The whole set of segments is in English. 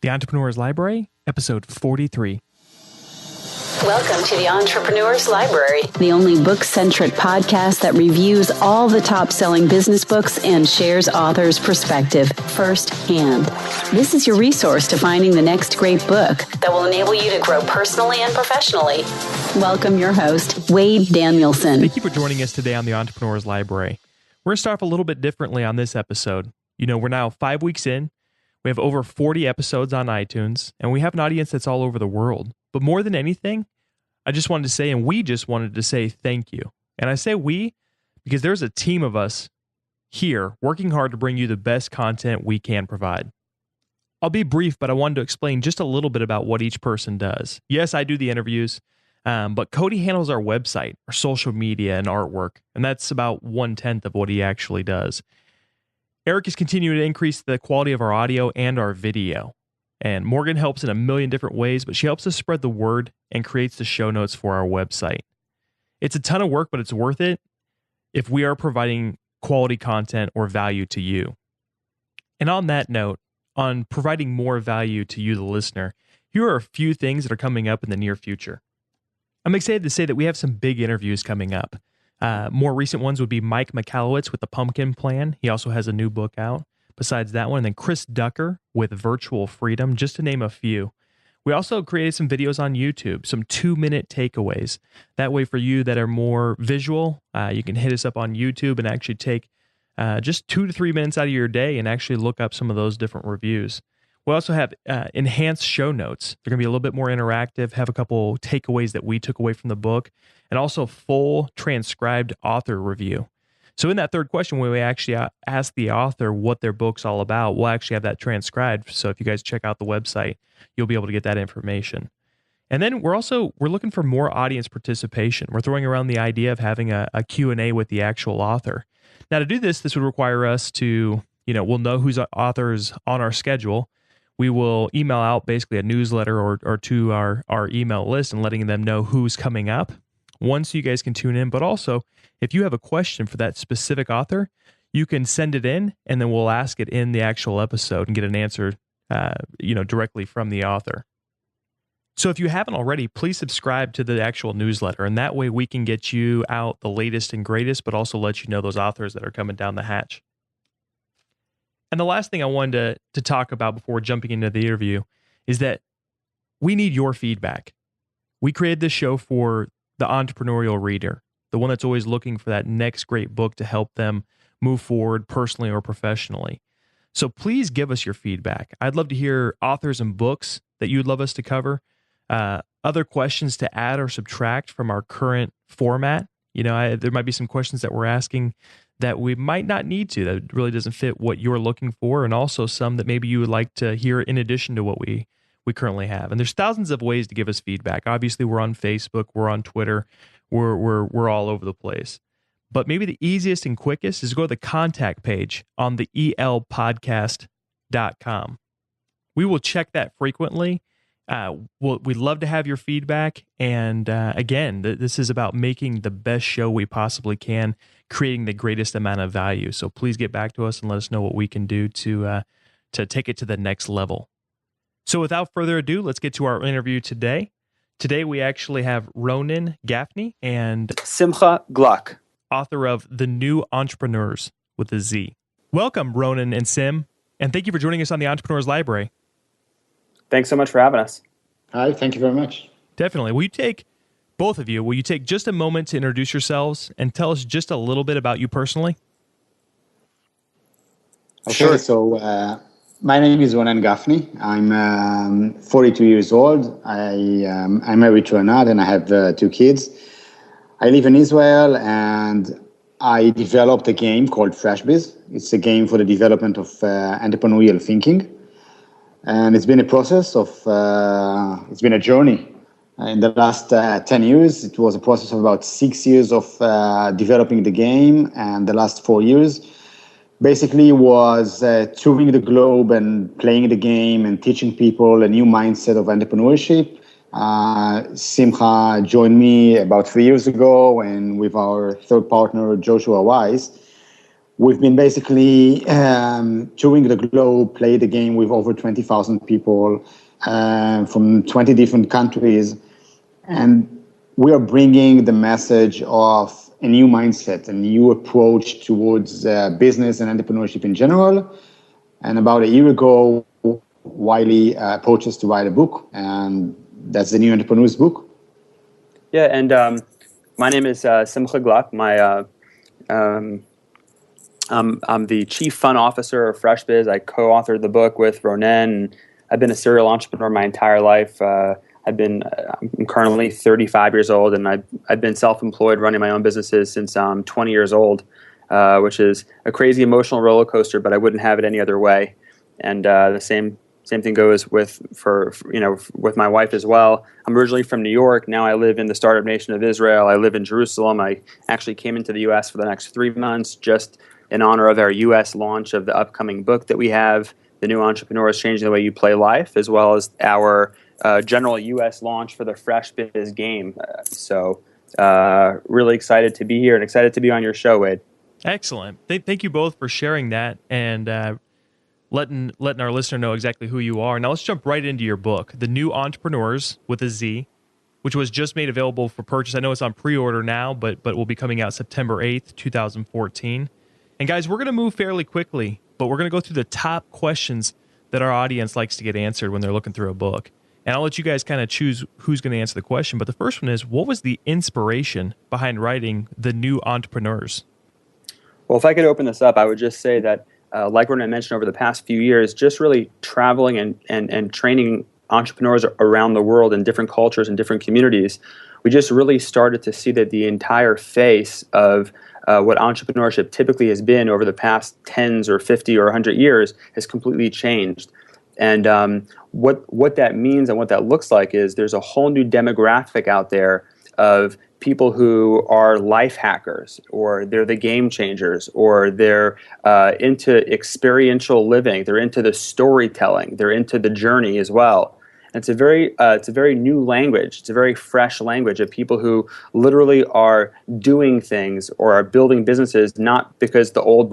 The Entrepreneur's Library, episode 43. Welcome to the Entrepreneur's Library, the only book-centric podcast that reviews all the top-selling business books and shares authors' perspective firsthand. This is your resource to finding the next great book that will enable you to grow personally and professionally. Welcome your host, Wade Danielson. Thank you for joining us today on the Entrepreneur's Library. We're going to start off a little bit differently on this episode. You know, we're now 5 weeks in. We have over 40 episodes on iTunes, and we have an audience that's all over the world. But more than anything, I just wanted to say, and we just wanted to say thank you. And I say we because there's a team of us here working hard to bring you the best content we can provide. I'll be brief, but I wanted to explain just a little bit about what each person does. Yes, I do the interviews, but Cody handles our website, our social media, and artwork, and that's about 1/10 of what he actually does. Eric is continuing to increase the quality of our audio and our video. And Morgan helps in a million different ways, but she helps us spread the word and creates the show notes for our website. It's a ton of work, but it's worth it if we are providing quality content or value to you. And on that note, on providing more value to you, the listener, here are a few things that are coming up in the near future. I'm excited to say that we have some big interviews coming up. More recent ones would be Mike Michalowicz with the Pumpkin Plan. He also has a new book out besides that one. And then Chris Ducker with Virtual Freedom, just to name a few. We also created some videos on YouTube, some 2-minute takeaways. That way for you that are more visual, you can hit us up on YouTube and actually take just 2 to 3 minutes out of your day and actually look up some of those different reviews. We also have enhanced show notes. They're going to be a little bit more interactive, have a couple takeaways that we took away from the book, and also full transcribed author review. So in that third question, when we actually ask the author what their book's all about, we'll actually have that transcribed. So if you guys check out the website, you'll be able to get that information. And then we're looking for more audience participation. We're throwing around the idea of having a Q&A with the actual author. Now to do this would require us to, we'll know who's authors on our schedule. We will email out basically a newsletter or to our email list and letting them know who's coming up. One, so you guys can tune in, but also if you have a question for that specific author, you can send it in and then we'll ask it in the actual episode and get an answer, directly from the author. So if you haven't already, please subscribe to the actual newsletter, and that way we can get you out the latest and greatest, but also let you know those authors that are coming down the hatch. And the last thing I wanted to talk about before jumping into the interview is that we need your feedback. We created this show for the entrepreneurial reader, the one that's always looking for that next great book to help them move forward personally or professionally. So please give us your feedback. I'd love to hear authors and books that you'd love us to cover, other questions to add or subtract from our current format. There might be some questions that we're asking that we might not need to, that really doesn't fit what you're looking for, and also some that maybe you would like to hear in addition to what we currently have. And there's thousands of ways to give us feedback. Obviously, we're on Facebook, we're on Twitter, we're all over the place. But maybe the easiest and quickest is to go to the contact page on the elpodcast.com. We will check that frequently. We'd love to have your feedback. And again, this is about making the best show we possibly can, creating the greatest amount of value. So please get back to us and let us know what we can do to take it to the next level. So without further ado, let's get to our interview today. Today we actually have Ronen Gaffney and Simcha Glock, author of The New Entrepreneurz with a Z. Welcome, Ronen and Sim, and thank you for joining us on the Entrepreneur's Library. Thanks so much for having us. Hi, thank you very much. Definitely. Will you take just a moment to introduce yourselves and tell us just a little bit about you personally? Okay, Sure. So my name is Ronen Gaffney. I'm 42 years old. I'm married to Anad and I have 2 kids. I live in Israel and I developed a game called FreshBiz. It's a game for the development of entrepreneurial thinking. And it's been a process it's been a journey. In the last 10 years, it was a process of about 6 years of developing the game. And the last 4 years basically was touring the globe and playing the game and teaching people a new mindset of entrepreneurship. Simcha joined me about 3 years ago, and with our third partner, Joshua Wise, we've been basically touring the globe, played the game with over 20,000 people from 20 different countries. And we are bringing the message of a new mindset, a new approach towards business and entrepreneurship in general. And about a year ago, Wiley approached us to write a book, and that's the new Entrepreneurz book. Yeah, and my name is Simcha Gluck. I'm the chief fun officer of FreshBiz. I co-authored the book with Ronen, and I've been a serial entrepreneur my entire life. I'm currently 35 years old, and I've been self-employed running my own businesses since I'm 20 years old, which is a crazy emotional roller coaster, but I wouldn't have it any other way. And the same thing goes with my wife as well. I'm originally from New York. Now I live in the startup nation of Israel. I live in Jerusalem. I actually came into the U.S. for the next 3 months just in honor of our U.S. launch of the upcoming book that we have, The New Entrepreneurz Changing the Way You Play Life, as well as our general U.S. launch for the FreshBiz game. So really excited to be here and excited to be on your show, Wade. Excellent. Thank you both for sharing that and letting our listener know exactly who you are. Now let's jump right into your book, The New Entrepreneurz with a Z, which was just made available for purchase. I know it's on pre-order now, but will be coming out September 8th, 2014. And guys, we're going to move fairly quickly, but we're going to go through the top questions that our audience likes to get answered when they're looking through a book. And I'll let you guys kind of choose who's going to answer the question. But the first one is, what was the inspiration behind writing The New Entrepreneurz? Well, if I could open this up, I would just say that, like Ronen mentioned, over the past few years, just really traveling and training entrepreneurs around the world in different cultures and different communities, we just really started to see that the entire face of what entrepreneurship typically has been over the past 10s or 50 or 100 years has completely changed. And what that means and what that looks like is there's a whole new demographic out there of people who are life hackers, or they're the game changers, or they're into experiential living, they're into the storytelling, they're into the journey as well. And it's a very new language. It's a very fresh language of people who literally are doing things or are building businesses, not because the old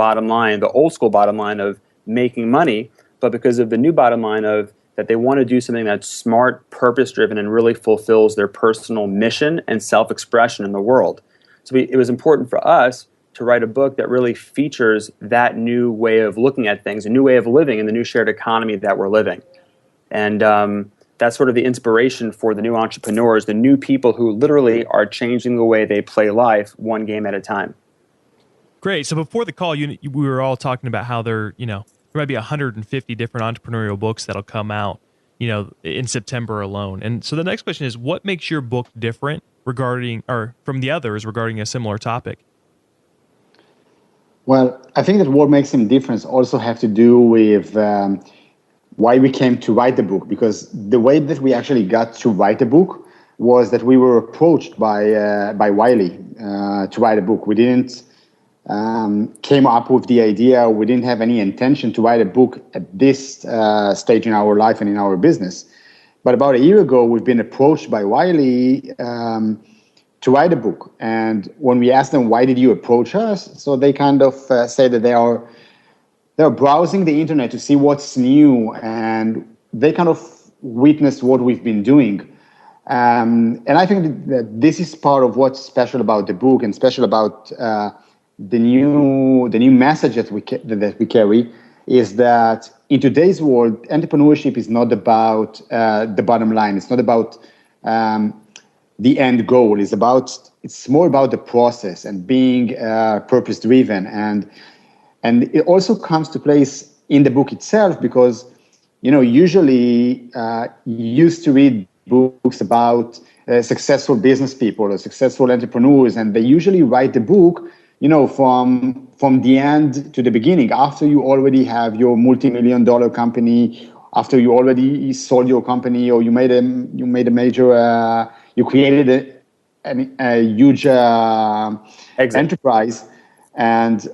school bottom line of making money, but because of the new bottom line of that they want to do something that's smart, purpose-driven, and really fulfills their personal mission and self-expression in the world. So it was important for us to write a book that really features that new way of looking at things, a new way of living in the new shared economy that we're living. And that's sort of the inspiration for the new entrepreneurs, the new people who literally are changing the way they play life one game at a time. Great. So before the call, we were all talking about how there might be 150 different entrepreneurial books that'll come out, in September alone. And so the next question is, what makes your book different from the others regarding a similar topic? Well, I think that what makes them different also have to do with why we came to write the book, because the way that we actually got to write the book was that we were approached by Wiley to write a book. We didn't came up with the idea. We didn't have any intention to write a book at this stage in our life and in our business. But about a year ago, we've been approached by Wiley to write a book. And when we asked them, why did you approach us? So they kind of say that they're browsing the internet to see what's new, and they kind of witnessed what we've been doing. And I think that this is part of what's special about the book and special about the new message that we carry, is that in today's world, entrepreneurship is not about the bottom line. It's not about the end goal. It's more about the process and being purpose driven. And it also comes to place in the book itself, because usually you used to read books about successful business people or successful entrepreneurs, and they usually write the book from the end to the beginning, after you already have your multi-million-dollar company, after you already sold your company, or you made a major, you created a huge enterprise. And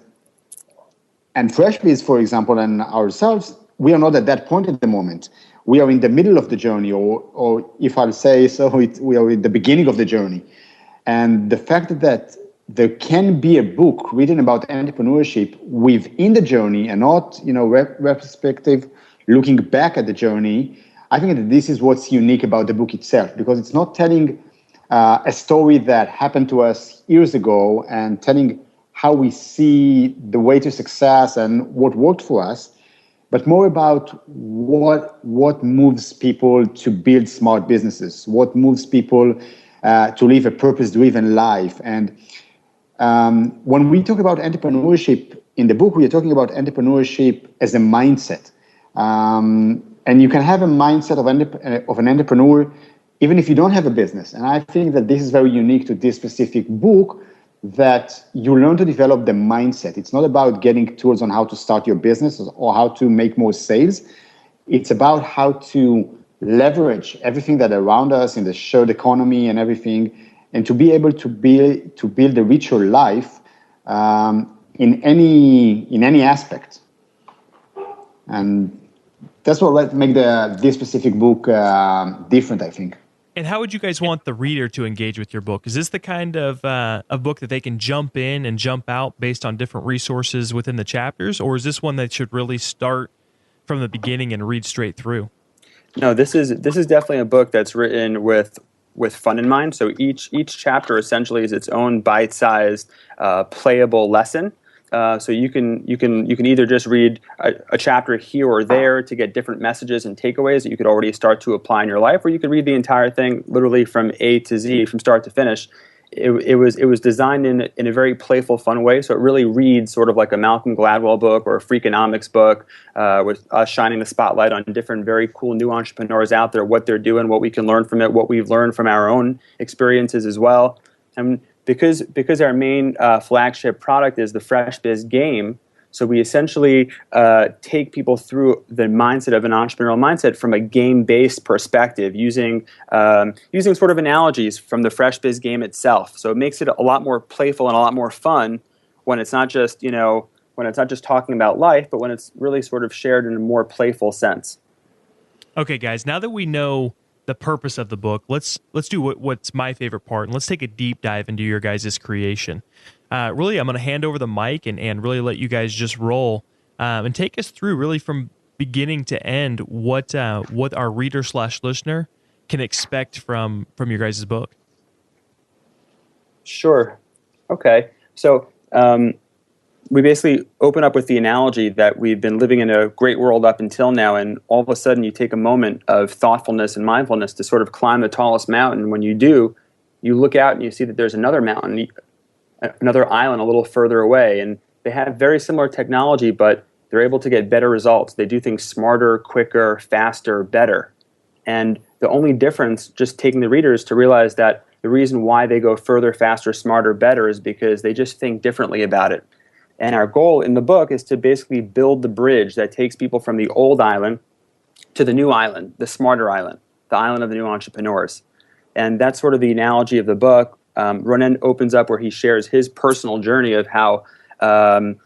FreshBiz, for example, and ourselves, we are not at that point at the moment. We are in the middle of the journey, or if I'll say so, we are in the beginning of the journey. And the fact that there can be a book written about entrepreneurship within the journey and not, retrospective, looking back at the journey. I think that this is what's unique about the book itself, because it's not telling a story that happened to us years ago and telling how we see the way to success and what worked for us, but more about what moves people to build smart businesses, what moves people to live a purpose-driven life. And when we talk about entrepreneurship in the book, we are talking about entrepreneurship as a mindset. And you can have a mindset of an entrepreneur even if you don't have a business. And I think that this is very unique to this specific book, that you learn to develop the mindset. It's not about getting tools on how to start your business or how to make more sales. It's about how to leverage everything that around us in the shared economy and everything, and to be able to build a richer life in any aspect. And that's what make this specific book different, I think. And how would you guys want the reader to engage with your book? Is this the kind of a book that they can jump in and jump out based on different resources within the chapters? Or is this one that should really start from the beginning and read straight through? No, this is definitely a book that's written with fun in mind. So each chapter essentially is its own bite-sized playable lesson. So you can either just read a chapter here or there to get different messages and takeaways that you could already start to apply in your life, or you could read the entire thing literally from A to Z, from start to finish. It was designed in a very playful, fun way. So it really reads sort of like a Malcolm Gladwell book or a Freakonomics book, with us shining the spotlight on different very cool new entrepreneurs out there, what they're doing, what we can learn from it, what we've learned from our own experiences as well. And because our main flagship product is the Fresh Biz Game, so we essentially take people through the mindset of an entrepreneurial mindset from a game-based perspective, using sort of analogies from the Fresh Biz Game itself. So it makes it a lot more playful and a lot more fun when it's not just talking about life, but when it's really sort of shared in a more playful sense. Okay, guys, now that we know the purpose of the book, let's do what's my favorite part, and let's take a deep dive into your guys' creation. Really, I'm going to hand over the mic and really let you guys just roll and take us through really from beginning to end what our reader/listener can expect from your guys' book. Sure. Okay. So we basically open up with the analogy that we've been living in a great world up until now, and all of a sudden you take a moment of thoughtfulness and mindfulness to sort of climb the tallest mountain. When you do, you look out and you see that there's another mountain, another island a little further away, and they have very similar technology, but they're able to get better results. They do things smarter, quicker, faster, better. And the only difference, just taking the readers to realize that the reason why they go further, faster, smarter, better is because they just think differently about it. And our goal in the book is to basically build the bridge that takes people from the old island to the new island, the smarter island, the island of the new entrepreneurs. And that's sort of the analogy of the book. Ronen opens up where he shares his personal journey of how, coming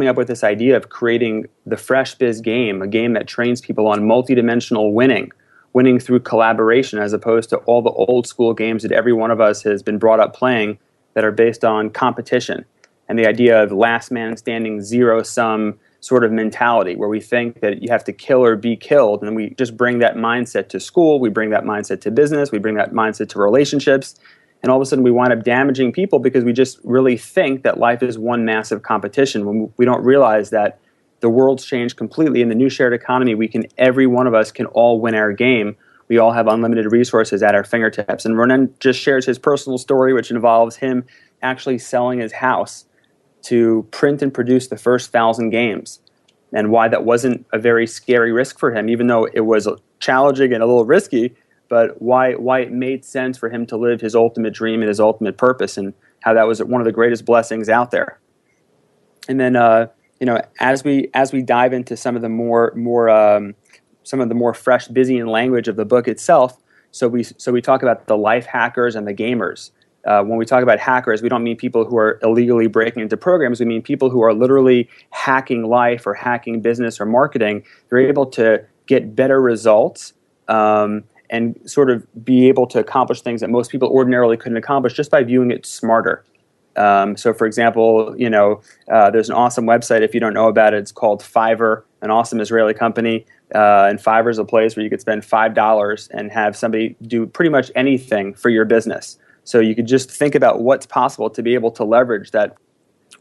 up with this idea of creating the Fresh Biz Game, a game that trains people on multidimensional winning through collaboration, as opposed to all the old school games that every one of us has been brought up playing that are based on competition. And the idea of last man standing, zero-sum sort of mentality, where we think that you have to kill or be killed. And we just bring that mindset to school, we bring that mindset to business, we bring that mindset to relationships. And all of a sudden we wind up damaging people because we just really think that life is one massive competition, when we don't realize that the world's changed completely. In the new shared economy, every one of us can all win our game. We all have unlimited resources at our fingertips. And Ronen just shares his personal story, which involves him actually selling his house to print and produce the first 1,000 games, and why that wasn't a very scary risk for him, even though it was challenging and a little risky, but why it made sense for him to live his ultimate dream and his ultimate purpose, and how that was one of the greatest blessings out there. And then as we dive into some of the more fresh, busy in language of the book itself, so we talk about the life hackers and the gamers. When we talk about hackers, we don't mean people who are illegally breaking into programs. We mean people who are literally hacking life or hacking business or marketing. They're able to get better results and and sort of be able to accomplish things that most people ordinarily couldn't accomplish just by viewing it smarter. So, for example, there's an awesome website, if you don't know about it, it's called Fiverr, an awesome Israeli company. And Fiverr is a place where you could spend $5 and have somebody do pretty much anything for your business. So you could just think about what's possible to be able to leverage that.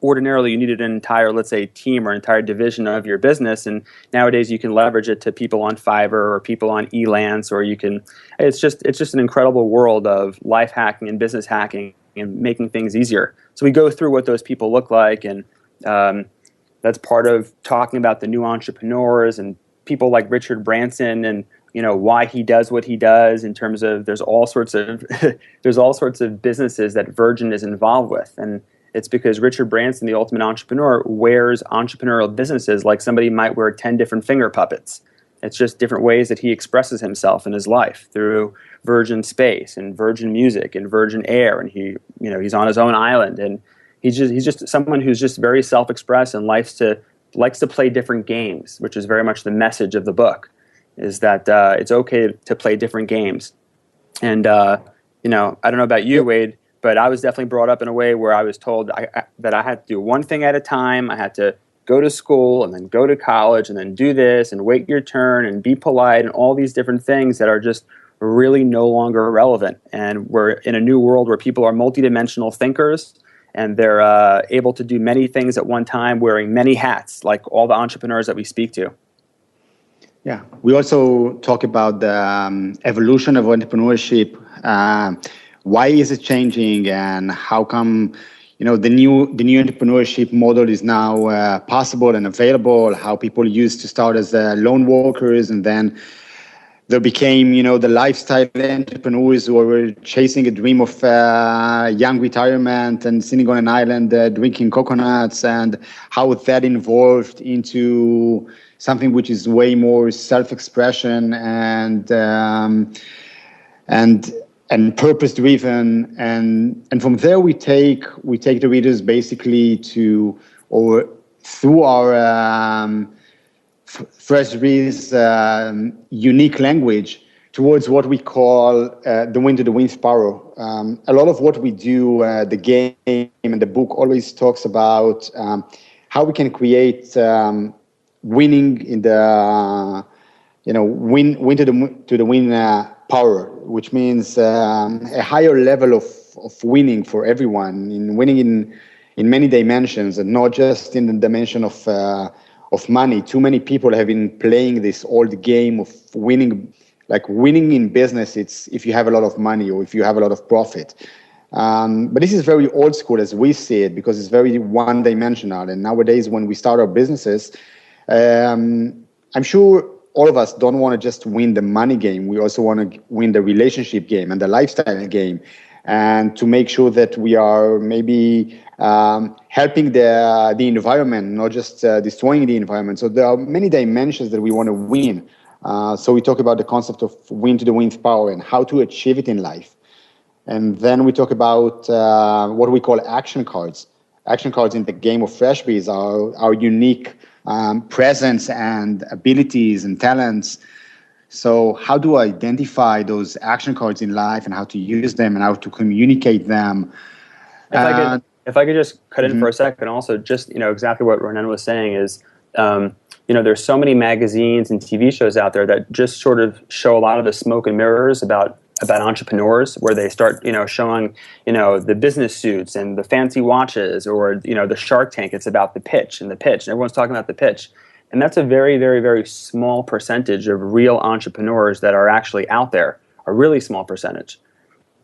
Ordinarily, you needed an entire, let's say, team or entire division of your business, and nowadays you can leverage it to people on Fiverr or people on Elance, or you can. It's just an incredible world of life hacking and business hacking and making things easier. So we go through what those people look like, and that's part of talking about the new entrepreneurs and people like Richard Branson, and why he does what he does. In terms of there's all sorts of businesses that Virgin is involved with, and it's because Richard Branson, the ultimate entrepreneur, wears entrepreneurial businesses like somebody might wear 10 different finger puppets. It's just different ways that he expresses himself in his life through Virgin Space and Virgin Music and Virgin Air, and he's on his own island, and he's just someone who's just very self-expressed and likes to play different games, which is very much the message of the book, is that it's okay to play different games. And I don't know about you, Wade, but I was definitely brought up in a way where I was told that I had to do one thing at a time. I had to go to school and then go to college and then do this and wait your turn and be polite and all these different things that are just really no longer relevant. And we're in a new world where people are multidimensional thinkers, and they're able to do many things at one time, wearing many hats, like all the entrepreneurs that we speak to. Yeah, we also talk about the evolution of entrepreneurship. Why is it changing, and how come the new entrepreneurship model is now possible and available? How people used to start as lone workers, and then they became the lifestyle entrepreneurs who were chasing a dream of young retirement and sitting on an island drinking coconuts, and how that evolved into something which is way more self-expression and purpose-driven, and from there we take the readers basically through our Freshby's unique language towards what we call the wind to the wind power. A lot of what we do, the game and the book always talks about how we can create winning in the win to the win power, which means a higher level of winning for everyone, in winning in many dimensions, and not just in the dimension of money. Too many people have been playing this old game of winning. Like winning in business, it's if you have a lot of money or if you have a lot of profit. But this is very old school as we see it, because it's very one-dimensional. And nowadays, when we start our businesses, I'm sure all of us don't want to just win the money game. We also want to win the relationship game and the lifestyle game, and to make sure that we are maybe helping the environment, not just destroying the environment. So there are many dimensions that we want to win. So we talk about the concept of win to the win power and how to achieve it in life. And then we talk about what we call action cards. Action cards in the game of Freshbees are our unique presence and abilities and talents. So how do I identify those action cards in life, and how to use them, and how to communicate them? If I could just cut in for a second, also just exactly what Ronen was saying is, there's so many magazines and TV shows out there that just sort of show a lot of the smoke and mirrors about entrepreneurs, where they start showing the business suits and the fancy watches, or the Shark Tank. It's about the pitch and everyone's talking about the pitch. And that's a very, very, very small percentage of real entrepreneurs that are actually out there, a really small percentage.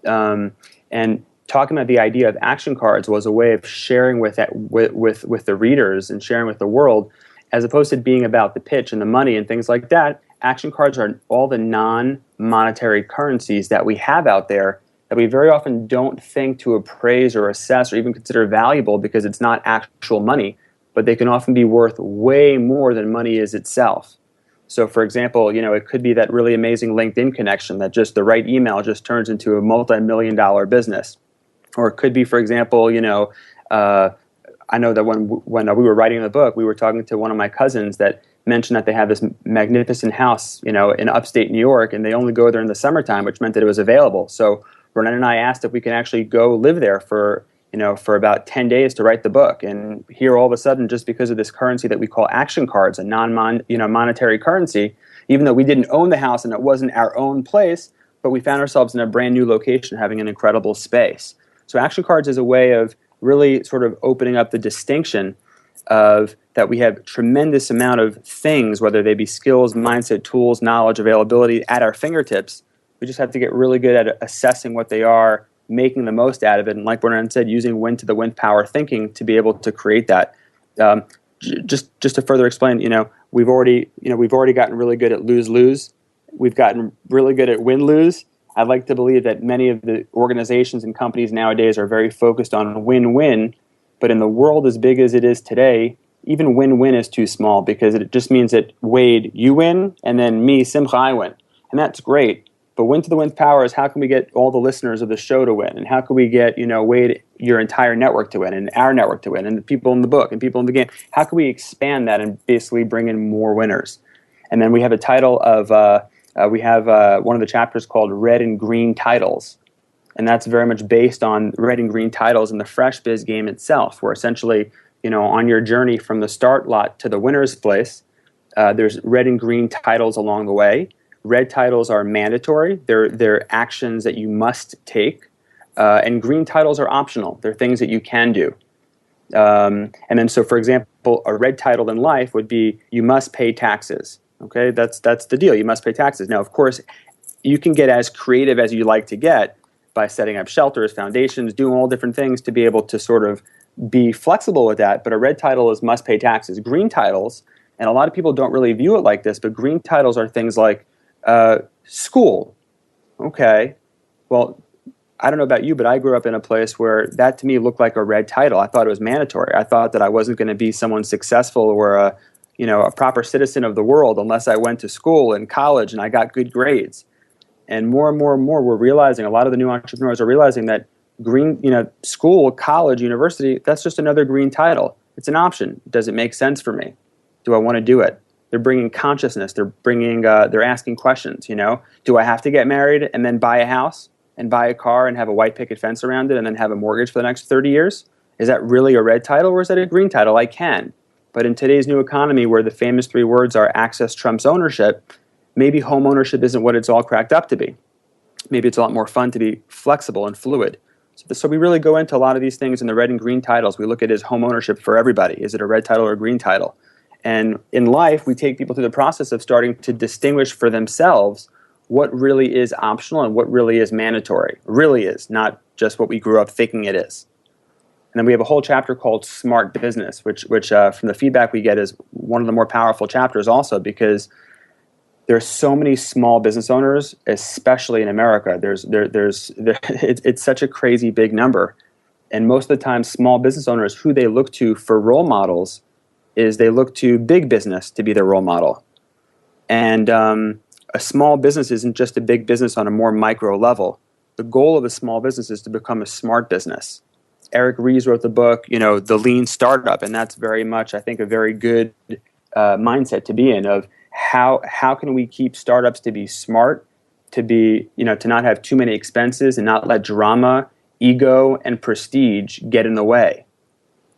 And talking about the idea of action cards was a way of sharing with the readers and sharing with the world, as opposed to being about the pitch and the money and things like that. Action cards are all the non-monetary currencies that we have out there that we very often don't think to appraise or assess or even consider valuable, because it's not actual money, but they can often be worth way more than money is itself. So, for example, it could be that really amazing LinkedIn connection that just the right email just turns into a multi-million-dollar business. Or it could be, for example, I know that when we were writing the book, we were talking to one of my cousins that mentioned that they have this magnificent house, in upstate New York, and they only go there in the summertime, which meant that it was available. So Ronen and I asked if we can actually go live there for about 10 days to write the book. And here, all of a sudden, just because of this currency that we call action cards, a monetary currency, even though we didn't own the house and it wasn't our own place, but we found ourselves in a brand new location having an incredible space. So action cards is a way of really sort of opening up the distinction of that we have tremendous amount of things, whether they be skills, mindset, tools, knowledge, availability at our fingertips. We just have to get really good at assessing what they are, making the most out of it, and like Ronen said, using win to the win power thinking to be able to create that. Just to further explain, we've already gotten really good at lose-lose. We've gotten really good at win-lose. I'd like to believe that many of the organizations and companies nowadays are very focused on win-win, but in the world as big as it is today, even win-win is too small because it just means that Wade, you win, and then me, Simcha, I win. And that's great. But win to the win power is how can we get all the listeners of the show to win? And how can we get, Wade, your entire network to win, and our network to win, and the people in the book, and people in the game? How can we expand that and basically bring in more winners? And then we have a title of, one of the chapters called Red and Green Titles. And that's very much based on red and green titles in the Fresh Biz game itself, where essentially, on your journey from the start lot to the winner's place, there's red and green titles along the way. Red titles are mandatory. They're actions that you must take. And green titles are optional. They're things that you can do. And then, so for example, a red title in life would be you must pay taxes. Okay, that's the deal. You must pay taxes. Now, of course, you can get as creative as you like to get by setting up shelters, foundations, doing all different things to be able to sort of be flexible with that. But a red title is must pay taxes. Green titles, and a lot of people don't really view it like this, but green titles are things like school. Okay, well, I don't know about you, but I grew up in a place where that to me looked like a red title. I thought it was mandatory. I thought that I wasn't going to be someone successful or a proper citizen of the world unless I went to school and college and I got good grades. And more, we're realizing, a lot of the new entrepreneurs are realizing that green, school, college, university, that's just another green title. It's an option. Does it make sense for me? Do I want to do it? They're bringing consciousness. They're asking questions, Do I have to get married and then buy a house and buy a car and have a white picket fence around it and then have a mortgage for the next 30 years? Is that really a red title or is that a green title? I can. But in today's new economy where the famous 3 words are access trumps ownership, maybe home ownership isn't what it's all cracked up to be. Maybe it's a lot more fun to be flexible and fluid. So we really go into a lot of these things in the red and green titles. We look at as home ownership for everybody. Is it a red title or a green title? And in life, we take people through the process of starting to distinguish for themselves what really is optional and what really is mandatory. Really is, not just what we grew up thinking it is. And then we have a whole chapter called Smart Business, which from the feedback we get is one of the more powerful chapters also because there's so many small business owners, especially in America. It's such a crazy big number. And most of the time, small business owners, who they look to for role models is they look to big business to be their role model. And a small business isn't just a big business on a more micro level. The goal of a small business is to become a smart business. Eric Ries wrote the book, The Lean Startup, and that's very much, I think, a very good mindset to be in of how can we keep startups to be smart, to be, to not have too many expenses and not let drama, ego, and prestige get in the way.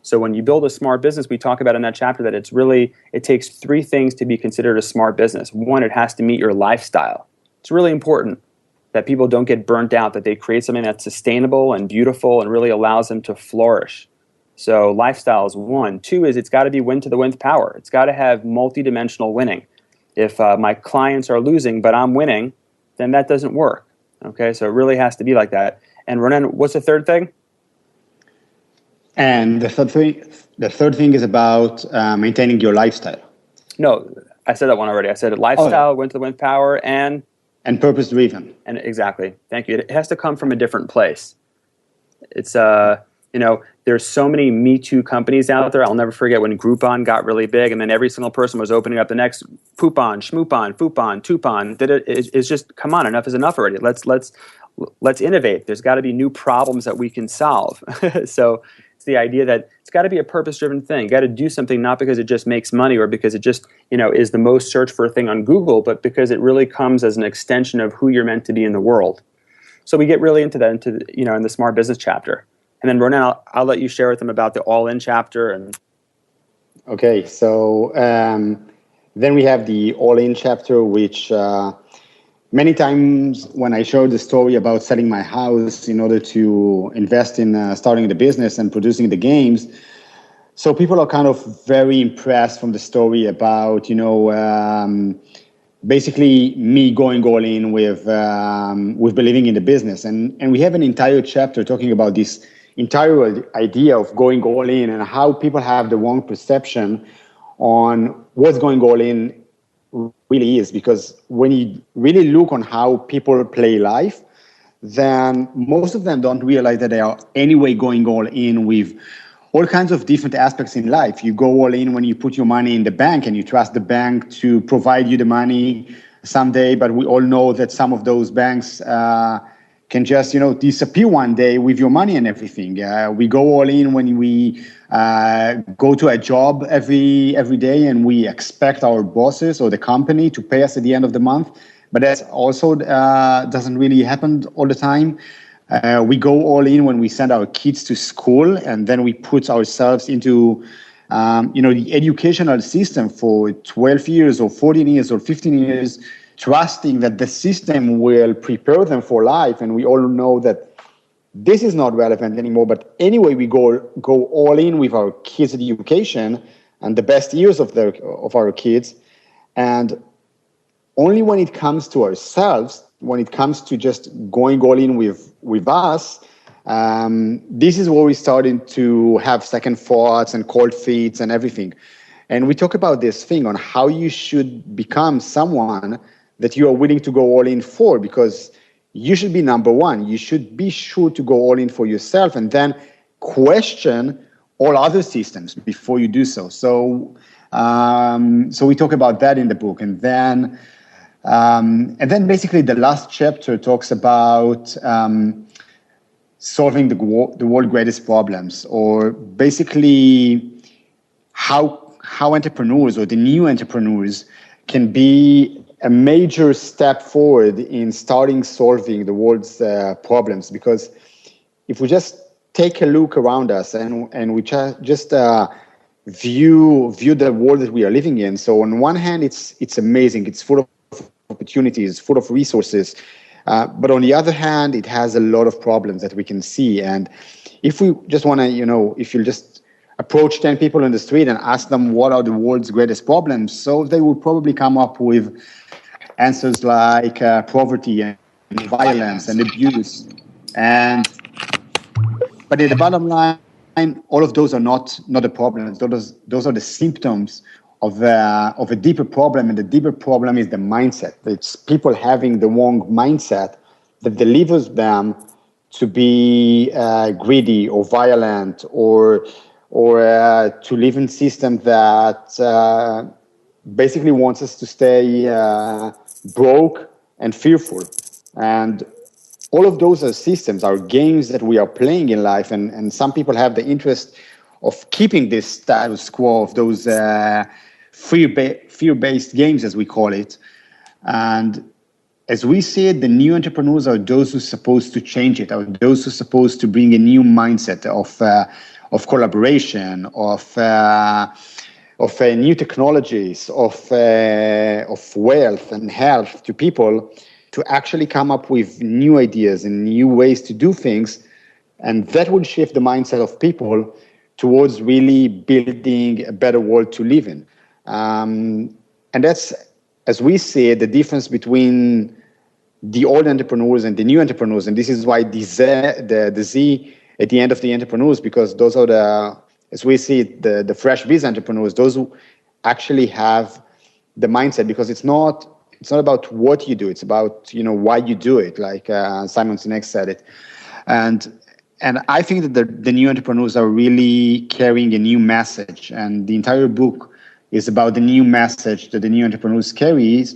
So when you build a smart business, we talk about in that chapter that it takes 3 things to be considered a smart business. 1, it has to meet your lifestyle. It's really important that people don't get burnt out, that they create something that's sustainable and beautiful and really allows them to flourish. So lifestyle is 1. 2 is it's got to be win to the win power. It's got to have multidimensional winning. If my clients are losing but I'm winning, then that doesn't work. Okay, so it really has to be like that. And Ronen, what's the third thing? And the third thing is about maintaining your lifestyle. No, I said that one already. I said lifestyle, win to the win power, and purpose driven. And exactly. Thank you. It has to come from a different place. It's there's so many Me Too companies out there. I'll never forget when Groupon got really big, and then every single person was opening up the next Poupon, Schmoopon, Foupon, Toupon. It's just, come on, enough is enough already. Let's innovate. There's got to be new problems that we can solve. So It's the idea that it's got to be a purpose-driven thing. You got to do something not because it just makes money or because it just, is the most searched for thing on Google, but because it really comes as an extension of who you're meant to be in the world. So we get really into that, in the smart business chapter. And then Ronen, I'll let you share with them about the all-in chapter. And okay, so then we have the all-in chapter, which many times when I showed the story about selling my house in order to invest in starting the business and producing the games, so people are kind of very impressed from the story about, basically me going all in with believing in the business. And we have an entire chapter talking about this entire idea of going all in and how people have the wrong perception on what's going all in really is. Because when you really look on how people play life, then most of them don't realize that they are anyway going all in with all kinds of different aspects in life. You go all in when you put your money in the bank and you trust the bank to provide you the money someday. But we all know that some of those banks can just, disappear one day with your money and everything. We go all in when we go to a job every day and we expect our bosses or the company to pay us at the end of the month. But that also doesn't really happen all the time. We go all in when we send our kids to school, and then we put ourselves into, the educational system for 12 years or 14 years or 15 years, trusting that the system will prepare them for life. And we all know that this is not relevant anymore. But anyway, we go all in with our kids' education and the best years of our kids. And only when it comes to ourselves, when it comes to just going all in with us, this is where we started to have second thoughts and cold feet and everything. And we talk about this thing on how you should become someone that you are willing to go all in for, because you should be number one. You should be sure to go all in for yourself and then question all other systems before you do so. So we talk about that in the book. And then basically the last chapter talks about solving the world's greatest problems, or basically how entrepreneurs or the new entrepreneurs can be a major step forward in starting solving the world's problems. Because if we just take a look around us and we just view the world that we are living in, so on one hand it's amazing, it's full of opportunities, full of resources, but on the other hand it has a lot of problems that we can see. And if we just want to, if you just approach 10 people on the street and ask them what are the world's greatest problems, so they will probably come up with answers like poverty and violence and abuse. But at the bottom line, all of those are not the problems. Those are the symptoms of a deeper problem, and the deeper problem is the mindset. It's people having the wrong mindset that delivers them to be greedy or violent or to live in a system that basically wants us to stay broke and fearful. And all of those are systems, are games that we are playing in life. And some people have the interest of keeping this status quo of those fear-based games, as we call it. And as we see it, the new entrepreneurs are those who are supposed to change it, are those who are supposed to bring a new mindset of collaboration, of new technologies, of wealth and health to people, to actually come up with new ideas and new ways to do things. And that will shift the mindset of people towards really building a better world to live in. And that's, as we see it, the difference between the old entrepreneurs and the new entrepreneurs. And this is why the Z at the end of the entrepreneurs, because those are as we see it, the fresh biz entrepreneurs, those who actually have the mindset, because it's not about what you do, it's about why you do it, like Simon Sinek said it. And I think that the new entrepreneurs are really carrying a new message, and the entire book is about the new message that the new entrepreneurs carries.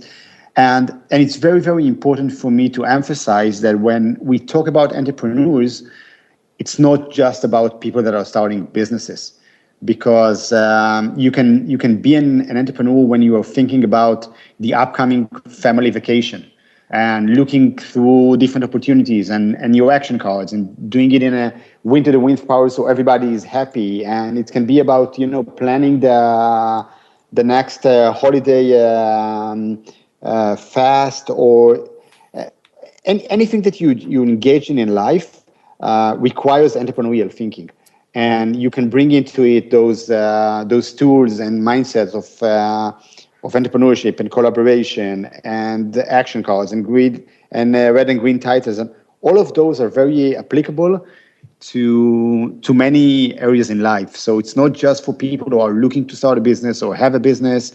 And it's very, very important for me to emphasize that when we talk about entrepreneurs, it's not just about people that are starting businesses, because you can be an entrepreneur when you are thinking about the upcoming family vacation and looking through different opportunities and your action cards and doing it in a wind to the wind power so everybody is happy. And it can be about planning the next holiday fast, or anything that you engage in life requires entrepreneurial thinking, and you can bring into it those tools and mindsets of entrepreneurship and collaboration and action cards and grid and red and green titles, and all of those are very applicable to many areas in life. So it's not just for people who are looking to start a business or have a business.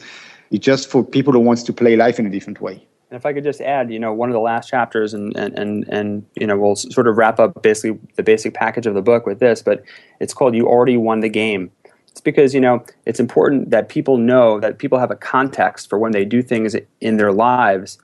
It's just for people who wants to play life in a different way. And if I could just add, one of the last chapters, and we'll sort of wrap up basically the basic package of the book with this, but it's called "You Already Won the Game." It's because it's important that people know that people have a context for when they do things in their lives,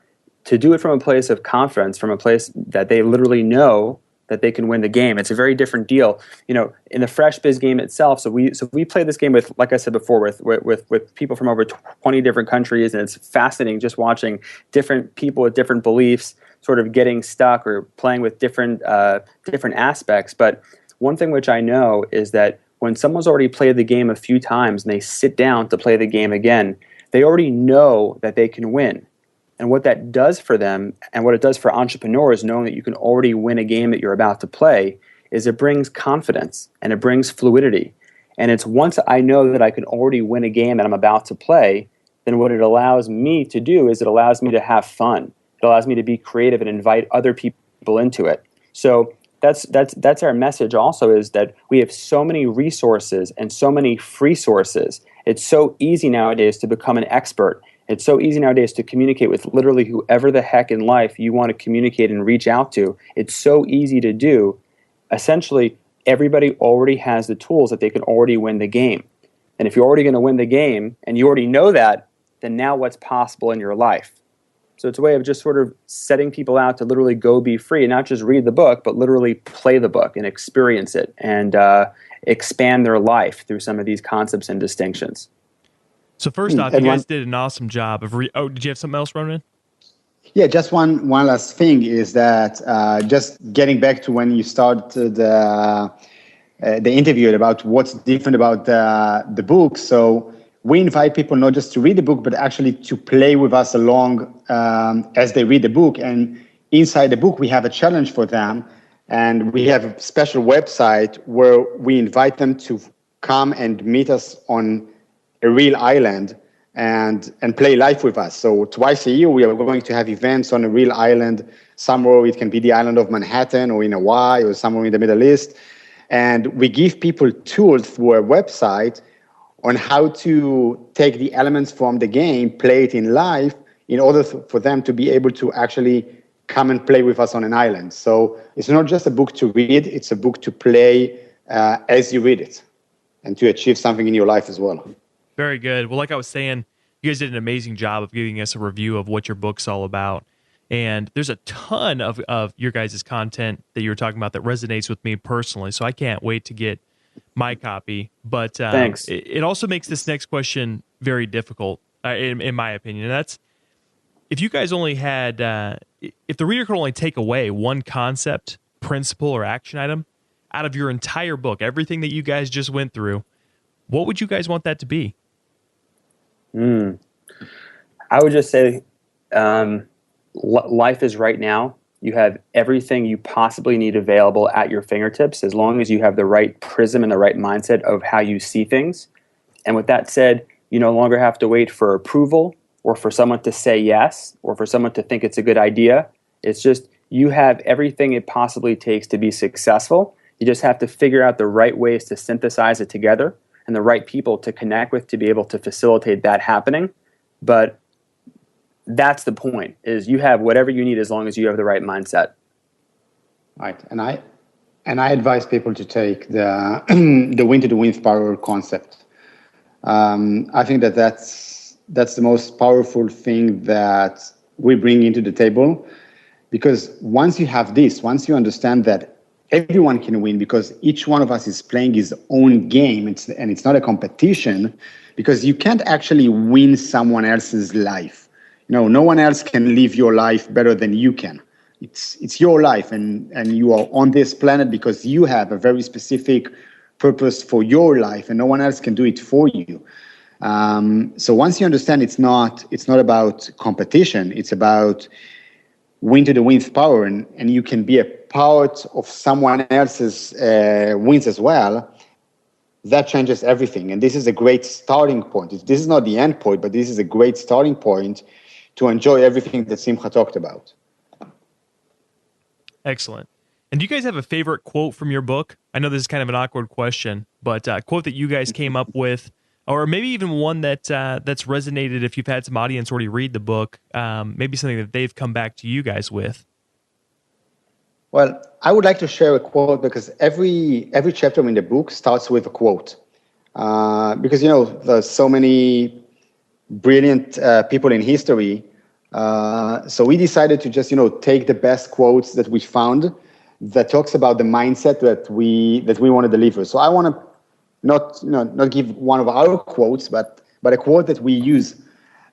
to do it from a place of confidence, from a place that they literally know that they can win the game. It's a very different deal, in the Fresh Biz game itself. So we play this game with, like I said before, with people from over 20 different countries, and it's fascinating just watching different people with different beliefs sort of getting stuck or playing with different aspects. But one thing which I know is that when someone's already played the game a few times and they sit down to play the game again, they already know that they can win. And what that does for them, and what it does for entrepreneurs, knowing that you can already win a game that you're about to play, is it brings confidence and it brings fluidity. And it's once I know that I can already win a game that I'm about to play, then what it allows me to do is it allows me to have fun. It allows me to be creative and invite other people into it. So that's our message also, is that we have so many resources and so many free sources. It's so easy nowadays to become an expert. It's so easy nowadays to communicate with literally whoever the heck in life you want to communicate and reach out to. It's so easy to do. Essentially, everybody already has the tools that they can already win the game. And if you're already going to win the game and you already know that, then now what's possible in your life? So it's a way of just sort of setting people out to literally go be free and not just read the book, but literally play the book and experience it and expand their life through some of these concepts and distinctions. So first off, you guys did an awesome job of did you have something else, Ronen? Yeah, just one last thing is that just getting back to when you started the interview about what's different about the book. So we invite people not just to read the book, but actually to play with us along as they read the book. And inside the book, we have a challenge for them. And we have a special website where we invite them to come and meet us on a real island and play life with us. So twice a year, we are going to have events on a real island. Somewhere it can be the island of Manhattan or in Hawaii or somewhere in the Middle East. And we give people tools through our website on how to take the elements from the game, play it in life, in order for them to be able to actually come and play with us on an island. So it's not just a book to read, it's a book to play as you read it and to achieve something in your life as well. Very good. Well, like I was saying, you guys did an amazing job of giving us a review of what your book's all about. And there's a ton of your guys' content that you were talking about that resonates with me personally. So I can't wait to get my copy. But thanks. It also makes this next question very difficult, in my opinion. And that's, if you guys only had, if the reader could only take away one concept, principle, or action item out of your entire book, everything that you guys just went through, what would you guys want that to be? I would just say life is right now. You have everything you possibly need available at your fingertips, as long as you have the right prism and the right mindset of how you see things. And with that said, you no longer have to wait for approval or for someone to say yes or for someone to think it's a good idea. It's just you have everything it possibly takes to be successful. You just have to figure out the right ways to synthesize it together and the right people to connect with to be able to facilitate that happening. But that's the point, is you have whatever you need as long as you have the right mindset. Right. And I advise people to take the win to the win power concept. I think that's the most powerful thing that we bring into the table, because once you have this, once you understand that everyone can win because each one of us is playing his own game. It's not a competition because you can't actually win someone else's life. No one else can live your life better than you can. It's your life, and you are on this planet because you have a very specific purpose for your life, and no one else can do it for you. So once you understand, it's not about competition. It's about win to the wins power, and you can be a part of someone else's wins as well. That changes everything, and this is a great starting point. This is not the end point, but this is a great starting point to enjoy everything that Simcha talked about. Excellent. And do you guys have a favorite quote from your book? I know this is kind of an awkward question, but a quote that you guys came up with, or maybe even one that's resonated if you've had some audience already read the book, maybe something that they've come back to you guys with. Well, I would like to share a quote because every chapter in the book starts with a quote. Because, there's so many brilliant people in history. So we decided to just, take the best quotes that we found that talks about the mindset that we want to deliver. So I want to not give one of our quotes, but a quote that we use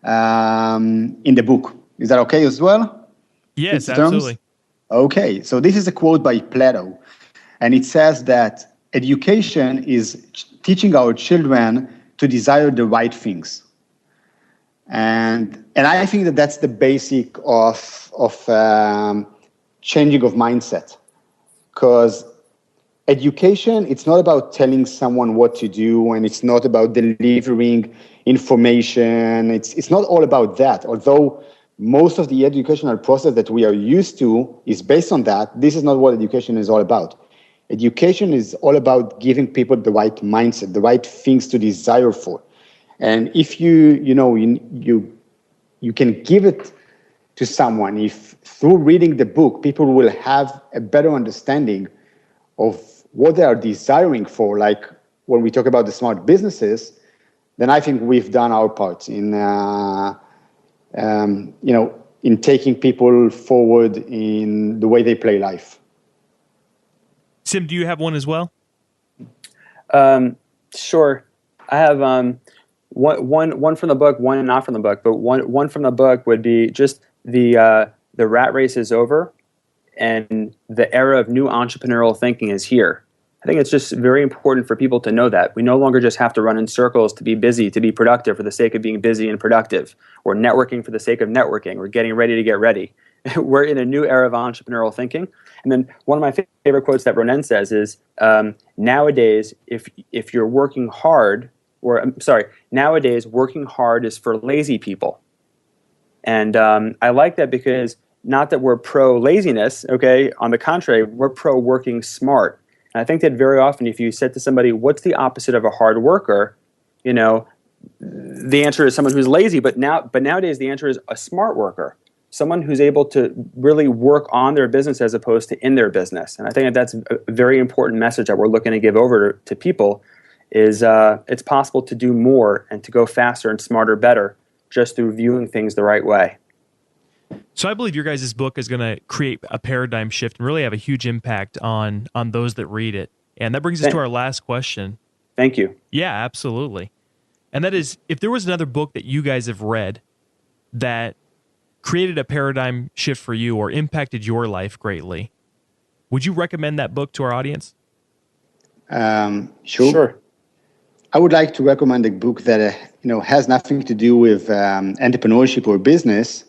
in the book. Is that okay as well? Yes, absolutely. Okay, so this is a quote by Plato, and it says that education is teaching our children to desire the right things. And I think that that's the basic of changing of mindset, because education, it's not about telling someone what to do, and it's not about delivering information. It's not all about that. Although most of the educational process that we are used to is based on that, this is not what education is all about. Education is all about giving people the right mindset, the right things to desire for. And if you can give it to someone, if through reading the book, people will have a better understanding of what they are desiring for, like when we talk about the smart businesses, then I think we've done our part in taking people forward in the way they play life. Sim, do you have one as well? Sure. I have one from the book, one not from the book, but one from the book would be just the rat race is over and the era of new entrepreneurial thinking is here. I think it's just very important for people to know that. We no longer just have to run in circles to be busy, to be productive for the sake of being busy and productive, or networking for the sake of networking, or getting ready to get ready. We're in a new era of entrepreneurial thinking. And then one of my favorite quotes that Ronen says is, nowadays, if you're working hard, nowadays working hard is for lazy people. And I like that because not that we're pro-laziness, okay? On the contrary, we're pro-working smart. And I think that very often if you said to somebody, what's the opposite of a hard worker? The answer is someone who's lazy, but nowadays the answer is a smart worker. Someone who's able to really work on their business as opposed to in their business. And I think that that's a very important message that we're looking to give over to people is it's possible to do more and to go faster and smarter, better just through viewing things the right way. So I believe your guys' book is going to create a paradigm shift and really have a huge impact on those that read it. And that brings us to our last question. Thank you. Yeah, absolutely. And that is, if there was another book that you guys have read that created a paradigm shift for you or impacted your life greatly, would you recommend that book to our audience? Sure. I would like to recommend a book that has nothing to do with entrepreneurship or business,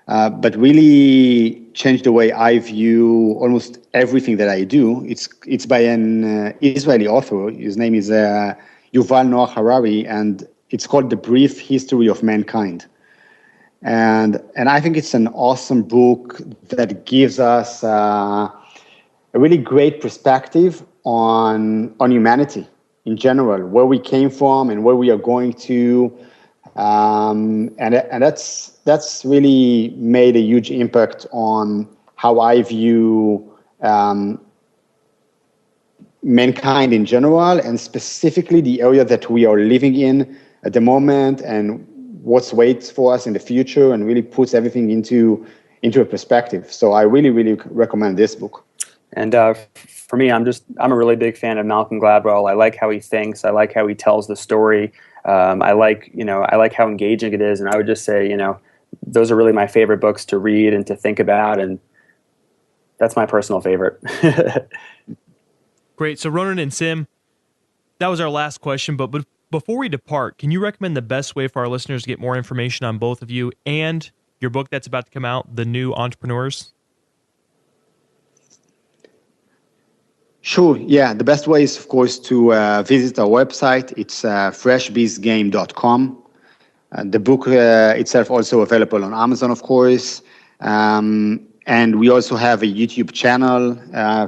but really changed the way I view almost everything that I do. It's by an Israeli author. His name is Yuval Noah Harari, and it's called The Brief History of Mankind. And I think it's an awesome book that gives us a really great perspective on humanity in general, where we came from and where we are going to. And that's really made a huge impact on how I view mankind in general, and specifically the area that we are living in at the moment and what's waits for us in the future, and really puts everything into a perspective. So I really, really recommend this book. And for me, I'm a really big fan of Malcolm Gladwell. I like how he thinks. I like how he tells the story. I like how engaging it is. And I would just say, those are really my favorite books to read and to think about. And that's my personal favorite. Great. So Ronen and Sim, that was our last question. But before we depart, can you recommend the best way for our listeners to get more information on both of you and your book that's about to come out, The New Entrepreneurz? Sure. Yeah. The best way is, of course, to visit our website. It's freshbizgame.com. The book itself also available on Amazon, of course. And we also have a YouTube channel,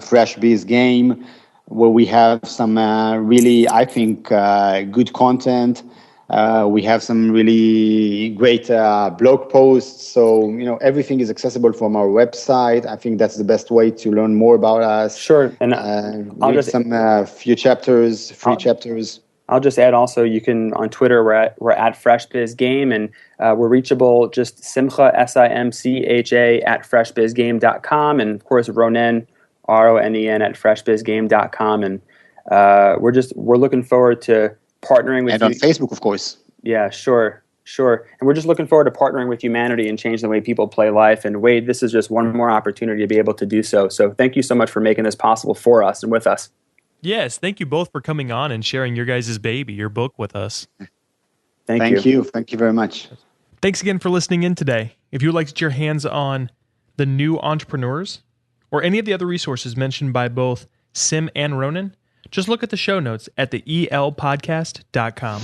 Fresh Biz Game, where we have some really, I think, good content. We have some really great blog posts. So, everything is accessible from our website. I think that's the best way to learn more about us. Sure. And I'll read some free chapters. I'll just add also, you can, on Twitter, we're at FreshBizGame, and we're reachable just Simcha, SIMCHA, at freshbizgame.com, and of course Ronen, RONEN, at freshbizgame.com, and we're looking forward to partnering with you. And on Facebook, of course. Yeah, sure. And we're just looking forward to partnering with humanity and changing the way people play life. And Wade, this is just one more opportunity to be able to do so. So thank you so much for making this possible for us and with us. Yes, thank you both for coming on and sharing your guys' baby, your book, with us. Thank you. Thank you very much. Thanks again for listening in today. If you would like to get your hands on The New Entrepreneurz or any of the other resources mentioned by both Sim and Ronen, just look at the show notes at theelpodcast.com.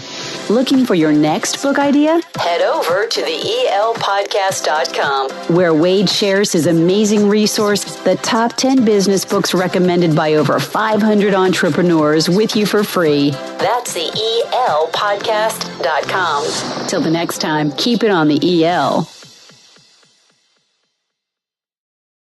Looking for your next book idea? Head over to theelpodcast.com, where Wade shares his amazing resource, the top 10 business books recommended by over 500 entrepreneurs, with you for free. That's theelpodcast.com. Till the next time, keep it on the EL.